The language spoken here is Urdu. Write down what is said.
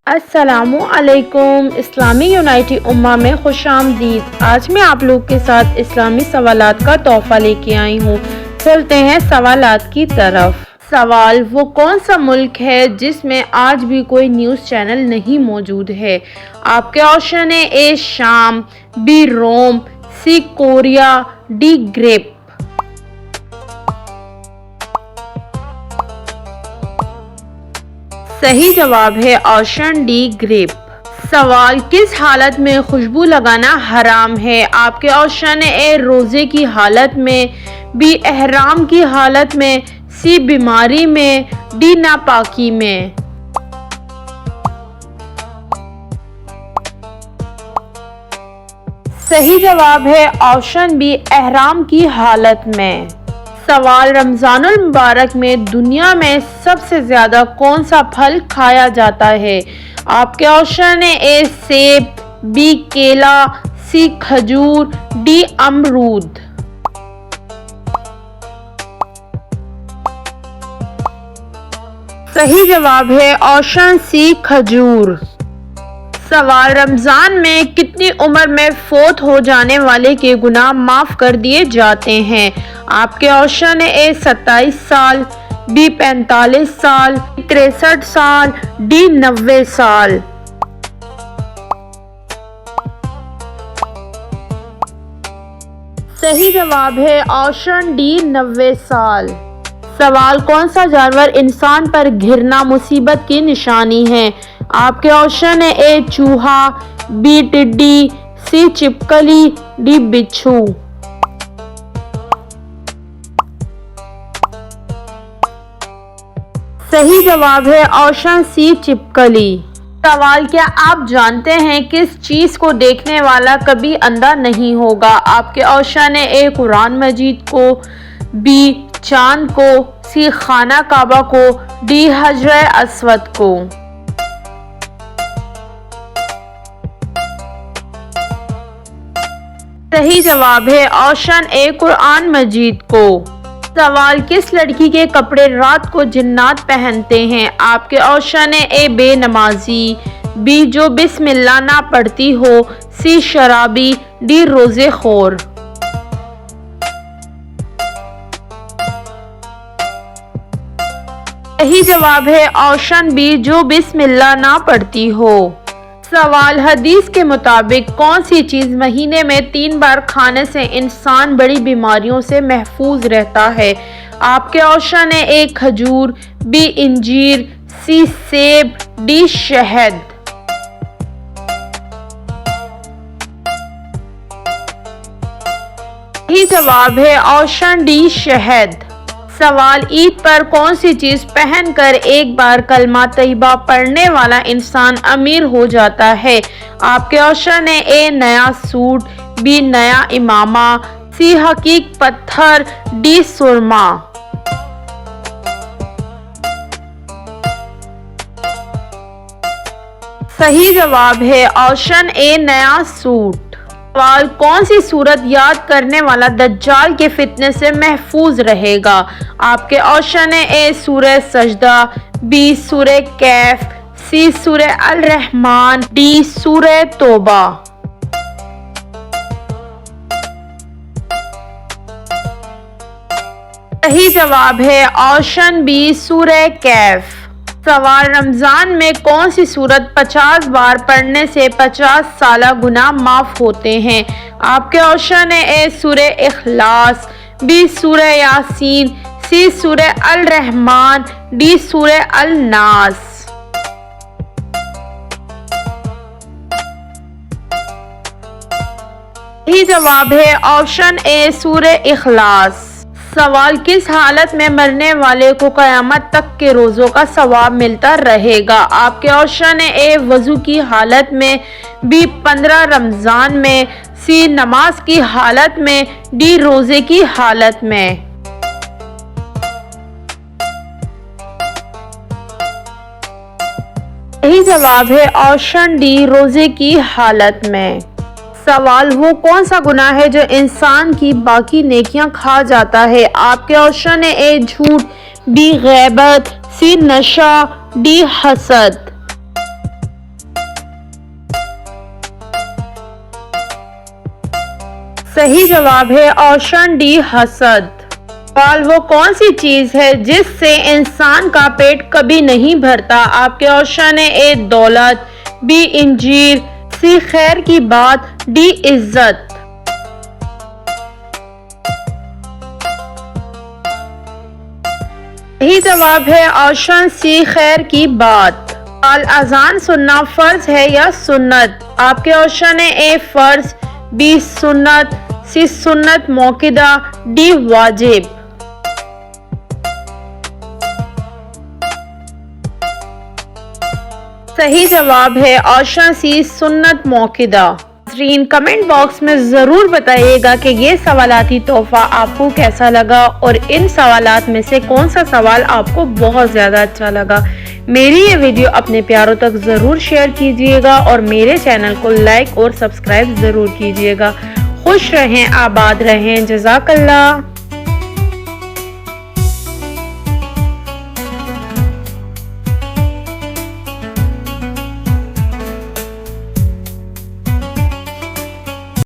السلام علیکم۔ اسلامی یونائٹی امہ میں خوش آمدید۔ آج میں آپ لوگ کے ساتھ اسلامی سوالات کا تحفہ لے کے آئی ہوں۔ چلتے ہیں سوالات کی طرف۔ سوال: وہ کون سا ملک ہے جس میں آج بھی کوئی نیوز چینل نہیں موجود ہے؟ آپ کے آپشن ہیں: اے شام، B Rome, C Korea, D grape. صحیح جواب ہے آپشن ڈی گریپ۔ سوال: کس حالت میں خوشبو لگانا حرام ہے؟ آپ کے آپشن ہیں: اے روزے کی حالت میں، بی احرام کی حالت میں، سی بیماری میں، ڈی ناپاکی میں۔ صحیح جواب ہے آپشن بی احرام کی حالت میں۔ سوال: رمضان المبارک میں دنیا میں سب سے زیادہ کون سا پھل کھایا جاتا ہے؟ آپ کے آپشن ہیں: اے سیب، بی کیلا، سی کھجور، ڈی امرود۔ صحیح جواب ہے آپشن سی کھجور۔ سوال: رمضان میں کتنی عمر میں فوت ہو جانے والے کے گناہ معاف کر دیے جاتے ہیں؟ آپ کے آپشن ہیں: اے 27 سال، بی 45 سال، 63 سال، ڈی 90 سال۔ صحیح جواب ہے آپشن ڈی 90 سال۔ سوال: کون سا جانور انسان پر گرنا مصیبت کی نشانی ہے؟ آپ کے آپشن ہیں: اے چوہا، بی ٹڈی، سی چھپکلی، ڈی بچھو۔ صحیح جواب ہے آپشن سی چھپکلی۔ سوال: کیا آپ جانتے ہیں کس چیز کو دیکھنے والا کبھی اندھا نہیں ہوگا؟ آپ کے آپشن ہیں: اے قرآن مجید کو، بی چاند کو، سی خانہ کعبہ کو، ڈی حجر اسود کو۔ صحیح جواب ہے آپشن اے قرآن مجید کو۔ سوال: کس لڑکی کے کپڑے رات کو جنات پہنتے ہیں؟ آپ کے آپشن ہیں: اے بے نمازی، بی جو بسم اللہ نہ پڑھتی ہو، سی شرابی، ڈی روزے خور۔ صحیح جواب ہے آپشن بی جو بسم اللہ نہ پڑھتی ہو۔ سوال: حدیث کے مطابق کون سی چیز مہینے میں 3 بار کھانے سے انسان بڑی بیماریوں سے محفوظ رہتا ہے؟ آپ کے آپشن ہیں: اے کھجور، بی انجیر، سی سیب، ڈی شہد۔ صحیح جواب ہے آپشن ڈی شہد۔ سوال: عید پر کون سی چیز پہن کر ایک بار کلمہ طیبہ پڑھنے والا انسان امیر ہو جاتا ہے؟ آپ کے آپشن ہیں: اے نیا سوٹ، بی نیا امامہ، سی حقیق پتھر، ڈی سرما۔ صحیح جواب ہے آپشن اے نیا سوٹ۔ سوال: کون سی سورت یاد کرنے والا دجال کے فتنے سے محفوظ رہے گا؟ آپ کے آپشن ہیں: اے سورہ سجدہ، بی سورہ کہف، سی سورہ الرحمن، ڈی سورہ توبہ۔ صحیح جواب ہے آپشن بی سورہ کہف۔ سوال: رمضان میں کون سی سورت 50 بار پڑھنے سے 50 سالہ گناہ معاف ہوتے ہیں؟ آپ کے آپشن ہیں: اے سورہ اخلاص، بی سورہ یاسین، سی سورہ الرحمن، ڈی سورہ الناس۔ صحیح جواب ہے آپشن اے سورہ اخلاص۔ سوال: کس حالت میں مرنے والے کو قیامت تک کے روزوں کا ثواب ملتا رہے گا؟ آپ کے آپشن ہیں: اے وضو کی حالت میں، بی 15 رمضان میں، سی نماز کی حالت میں، ڈی روزے کی حالت میں۔ صحیح جواب ہے آپشن ڈی روزے کی حالت میں۔ سوال: وہ کون سا گناہ ہے جو انسان کی باقی نیکیاں کھا جاتا ہے؟ آپ کے آپشن ہیں: اے جھوٹ، بی غیبت، سی نشہ، ڈی حسد۔ صحیح جواب ہے آپشن ڈی حسد۔ سوال وہ کون سی چیز ہے جس سے انسان کا پیٹ کبھی نہیں بھرتا؟ آپ کے آپشن ہے اے دولت، بی انجیر، سی خیر کی بات، ڈی عزت۔ صحیح جواب ہے آپشن سی خیر کی بات۔ اذان سننا فرض ہے یا سنت؟ آپ کے آپشن ہے اے فرض، بی سنت، سی سنت موقدہ، ڈی واجب۔ صحیح جواب ہے آپشن سی سنت موقدہ۔ ناظرین کمنٹ باکس میں ضرور بتائیے گا کہ یہ سوالاتی تحفہ آپ کو کیسا لگا اور ان سوالات میں سے کون سا سوال آپ کو بہت زیادہ اچھا لگا۔ میری یہ ویڈیو اپنے پیاروں تک ضرور شیئر کیجیے گا اور میرے چینل کو لائک اور سبسکرائب ضرور کیجیے گا۔ خوش رہیں، آباد رہیں، جزاک اللہ۔